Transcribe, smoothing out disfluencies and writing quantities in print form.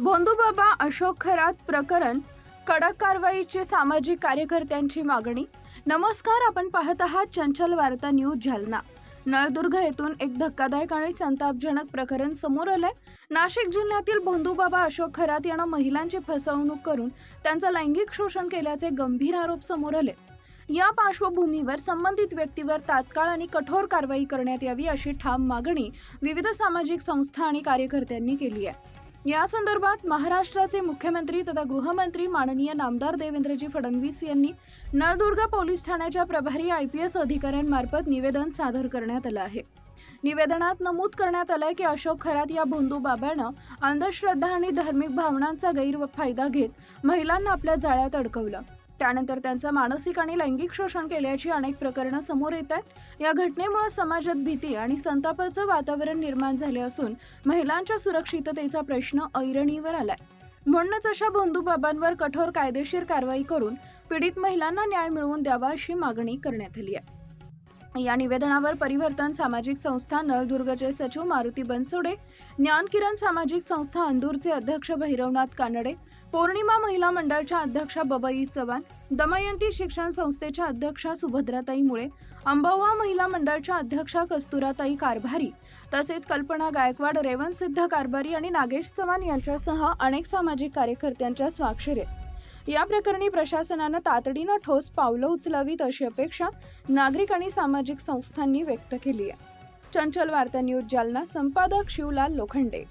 भोंदूबाबा अशोक खरात प्रकरण कडक कारवाईची सामाजिक कार्यकर्त्यांची मागणी। नमस्कार, आपण पाहत आहात चंचल वार्ता न्यूज जालना। नळदुर्ग येथून एक धक्कादायक आणि संतापजनक प्रकरण समोर आलंय। नाशिक जिल्ह्यातील भोंदूबाबा अशोक खरात यांना महिलांची फसवणूक करून त्यांचं लैंगिक शोषण केल्याचे गंभीर आरोप समोर आले। या पार्श्वभूमीवर संबंधित व्यक्तीवर तात्काळ आणि कठोर कारवाई करण्यात यावी अशी ठाम मागणी विविध सामाजिक संस्था आणि कार्यकर्त्यांनी केली आहे। या संदर्भात महाराष्ट्राचे मुख्यमंत्री तथा गृहमंत्री माननीय नामदार देवेंद्रजी फडणवीस यांनी नळदुर्ग पोलीस ठाण्याच्या प्रभारी IPS अधिकाऱ्यांमार्फत निवेदन सादर करण्यात आलं आहे। निवेदनात नमूद करण्यात आलंय की अशोक खरात या भोंदूबाबानं अंधश्रद्धा आणि धार्मिक भावनांचा गैरफायदा घेत महिलांना आपल्या जाळ्यात अडकवलं। त्यानंतर त्यांचं मानसिक आणि लैंगिक शोषण केल्याची अनेक प्रकरणं समोर येत आहेत। या घटनेमुळे समाजात भीती आणि संतापाचं वातावरण निर्माण झाले असून महिलांच्या सुरक्षिततेचा प्रश्न ऐरणीवर आलाय। म्हणूनच अशा भोंदूबाबांवर कठोर कायदेशीर कारवाई करून पीडित महिलांना न्याय मिळवून द्यावा अशी मागणी करण्यात आली आहे। या निवेदनावर परिवर्तन सामाजिक संस्था नळदुर्गचे सचिव मारुती बनसोडे, ज्ञानकिरण सामाजिक संस्था अंदूरचे अध्यक्ष भैरवनाथ कानडे, पौर्णिमा महिला मंडळच्या अध्यक्षा बबई चव्हाण, दमयंती शिक्षण संस्थेच्या अध्यक्षा सुभद्राताई मुळे, अंबव्वा महिला मंडळच्या अध्यक्षा कस्तुराताई कारभारी, तसेच कल्पना गायकवाड, रेवण सिद्ध कारभारी आणि नागेश चव्हाण यांच्यासह अनेक सामाजिक कार्यकर्त्यांच्या स्वाक्षरी आहेत। या प्रकरणी प्रशासनानं तातडीनं ठोस पावलं उचलावीत अशी अपेक्षा नागरिक आणि सामाजिक संस्थांनी व्यक्त केली आहे। चंचल वार्ता न्यूज जालना, संपादक शिवलाल लोखंडे।